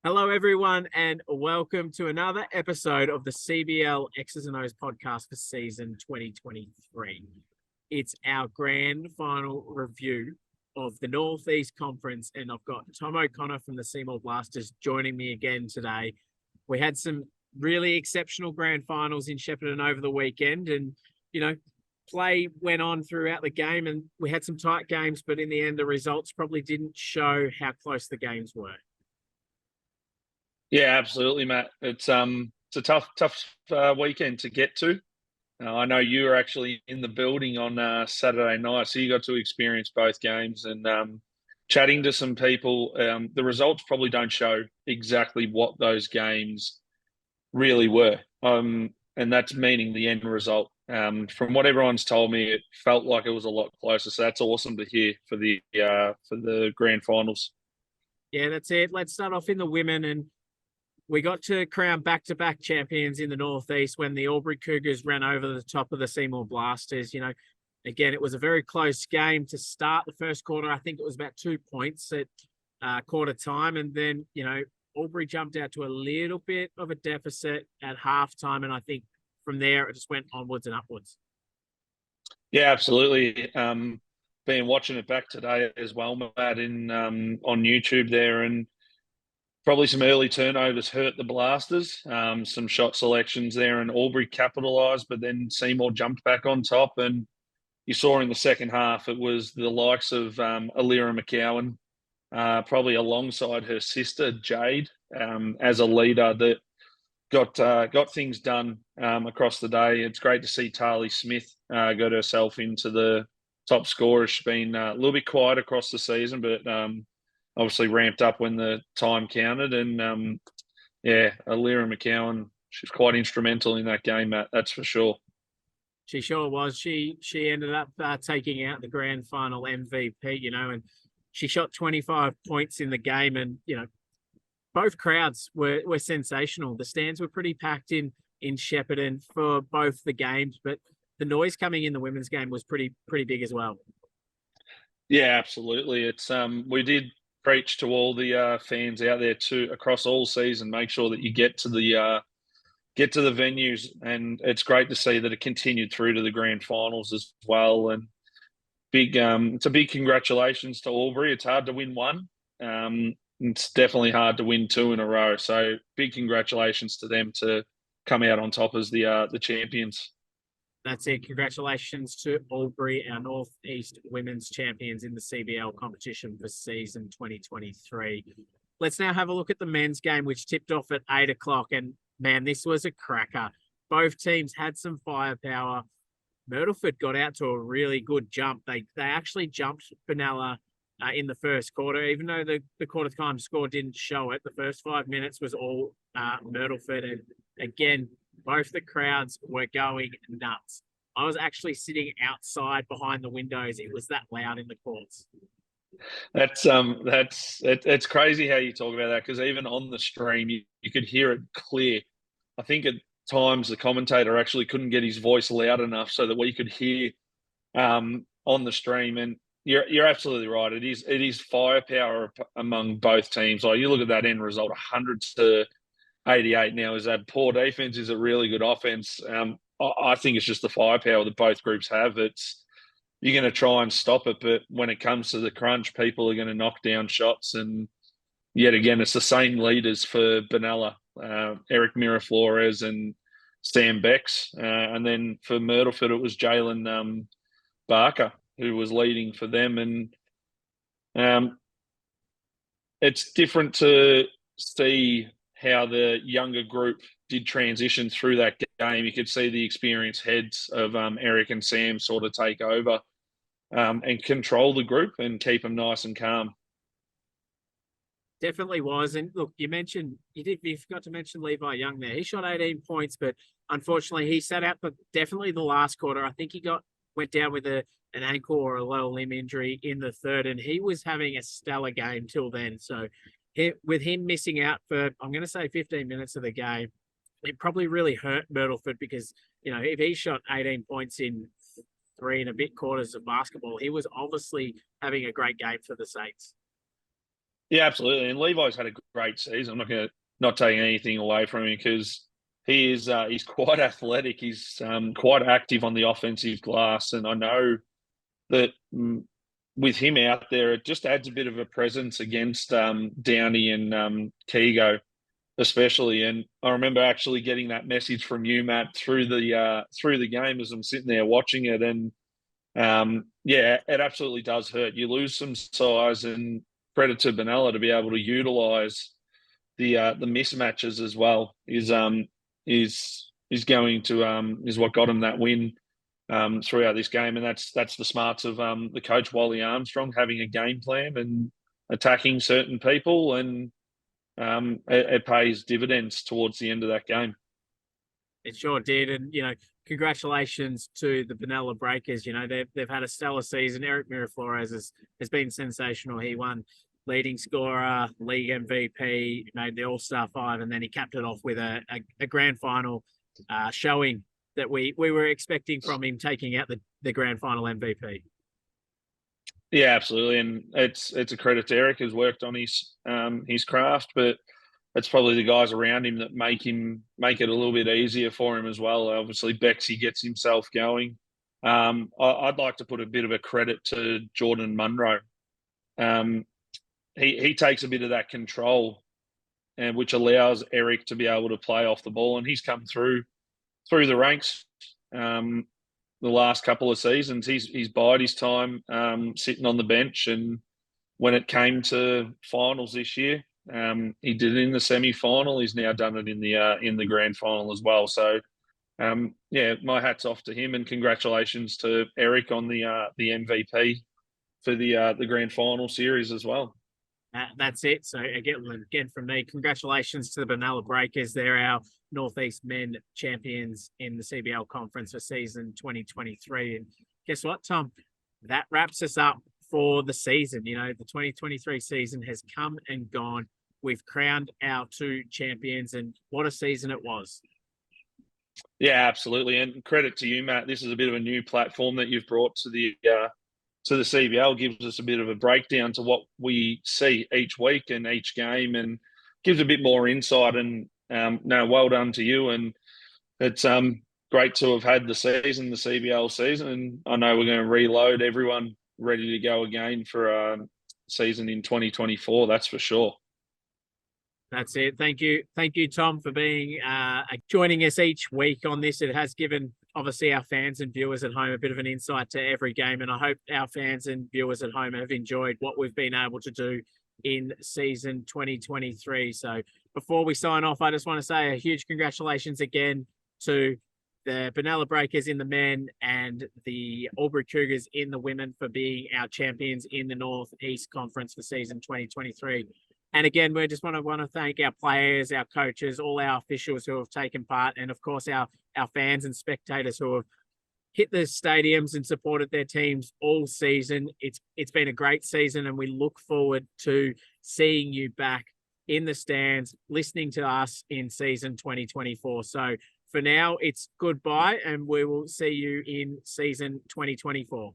Hello, everyone, and welcome to another episode of the CBL X's and O's podcast for season 2023. It's our grand final review of the Northeast Conference, and I've got Tom O'Connor from the Seymour Blasters joining me again today. We had some really exceptional grand finals in Shepparton over the weekend, and play went on throughout the game, and we had some tight games, but in the end, the results probably didn't show how close the games were. Yeah, absolutely, Matt. It's a tough weekend to get to. I know you were actually in the building on Saturday night, so you got to experience both games and chatting to some people. The results probably don't show exactly what those games really were, and that's meaning the end result. From what everyone's told me, it felt like it was a lot closer. So that's awesome to hear for the grand finals. Yeah, that's it. Let's start off in the women, and we got to crown back-to-back champions in the Northeast when the Albury Cougars ran over the top of the Seymour Blasters. Again, it was a very close game to start the first quarter. I think it was about 2 points at quarter time. And then, Albury jumped out to a little bit of a deficit at halftime. And I think from there, it just went onwards and upwards. Yeah, absolutely. Been watching it back today as well, Matt, on YouTube there, and probably some early turnovers hurt the Blasters. Some shot selections there, and Albury capitalised, but then Seymour jumped back on top. And you saw in the second half, it was the likes of Alira McCowan, probably alongside her sister Jade, as a leader that got things done across the day. It's great to see Tarly Smith got herself into the top scorer. She's been a little bit quiet across the season, but obviously ramped up when the time counted. And Alira McCowan, she's quite instrumental in that game, Matt. That's for sure. She sure was. She ended up taking out the grand final MVP, and she shot 25 points in the game. And, both crowds were sensational. The stands were pretty packed in Shepparton for both the games, but the noise coming in the women's game was pretty big as well. Yeah, absolutely. It's we did preach to all the fans out there too across all season. Make sure that you get to the venues, and it's great to see that it continued through to the grand finals as well. And it's a big congratulations to Albury. It's hard to win one. It's definitely hard to win two in a row. So big congratulations to them to come out on top as the champions. That's it. Congratulations to Albury, our Northeast Women's Champions in the CBL competition for season 2023. Let's now have a look at the men's game, which tipped off at 8 o'clock. And man, this was a cracker. Both teams had some firepower. Myrtleford got out to a really good jump. They actually jumped Benalla in the first quarter, even though the quarter time score didn't show it. The first 5 minutes was all Myrtleford. And again, both the crowds were going nuts. I was actually sitting outside behind the windows. It was that loud in the courts. It's crazy how you talk about that, because even on the stream you could hear it clear. I think at times the commentator actually couldn't get his voice loud enough so that we could hear on the stream. And you're absolutely right. It is firepower among both teams. Like, you look at that end result, 100-88. Now, is that poor defense? Is it really good offense? I think it's just the firepower that both groups have. You're going to try and stop it, but when it comes to the crunch, people are going to knock down shots. And yet again, it's the same leaders for Benalla, Eric Miraflores and Sam Becks. And then for Myrtleford, it was Jalen Barker who was leading for them. And it's different to see how the younger group did transition through that game. You could see the experienced heads of Eric and Sam sort of take over and control the group and keep them nice and calm. Definitely was. And look, you forgot to mention Levi Young there. He shot 18 points, but unfortunately he sat out for definitely the last quarter. I think he went down with an ankle or a lower limb injury in the third, and he was having a stellar game till then. So with him missing out for, I'm going to say 15 minutes of the game, it probably really hurt Myrtleford, because, if he shot 18 points in 3 and a bit quarters of basketball, he was obviously having a great game for the Saints. Yeah, absolutely. And Levi's had a great season. I'm not taking anything away from him because he's quite athletic. He's quite active on the offensive glass, and I know that with him out there, it just adds a bit of a presence against Downey and Keego, especially. And I remember actually getting that message from you, Matt, through the game as I'm sitting there watching it, and yeah, it absolutely does hurt. You lose some size, and credit to Benella to be able to utilize the mismatches as well. Is going to is what got him that win throughout this game, and that's the smarts of the coach Wally Armstrong having a game plan and attacking certain people, and it pays dividends towards the end of that game. It sure did. And, congratulations to the Benalla Breakers. They've had a stellar season. Eric Miraflores has been sensational. He won leading scorer, league MVP, made the All-Star 5, and then he capped it off with a grand final showing that we were expecting from him, taking out the grand final MVP. Yeah, absolutely, and it's a credit to Eric, who's worked on his craft, but it's probably the guys around him that make it a little bit easier for him as well. Obviously, Bexy gets himself going. I'd like to put a bit of a credit to Jordan Munro. He takes a bit of that control, and which allows Eric to be able to play off the ball, and he's come through the ranks. The last couple of seasons, he's bided his time sitting on the bench, and when it came to finals this year, he did it in the semi-final. He's now done it in the grand final as well. So, yeah, my hat's off to him, and congratulations to Eric on the MVP for the grand final series as well. That's it. So again from me, congratulations to the Benalla Breakers. They're our Northeast Men champions in the CBL conference for season 2023. And guess what, Tom? That wraps us up for the season. The 2023 season has come and gone. We've crowned our 2 champions, and what a season it was. Yeah, absolutely. And credit to you, Matt. This is a bit of a new platform that you've brought to the CBL. Gives us a bit of a breakdown to what we see each week and each game, and gives a bit more insight. And well done to you. And it's great to have had the CBL season. And I know we're going to reload everyone ready to go again for a season in 2024. That's for sure. That's it. Thank you, Tom, for being joining us each week on this. It has given, obviously, our fans and viewers at home a bit of an insight to every game, and I hope our fans and viewers at home have enjoyed what we've been able to do in season 2023. So before we sign off, I just want to say a huge congratulations again to the Benalla Breakers in the men and the Albury Cougars in the women for being our champions in the Northeast Conference for season 2023. And again, we just want to thank our players, our coaches, all our officials who have taken part, and of course our fans and spectators who have hit the stadiums and supported their teams all season. It's been a great season, and we look forward to seeing you back in the stands, listening to us in season 2024. So for now, it's goodbye, and we will see you in season 2024.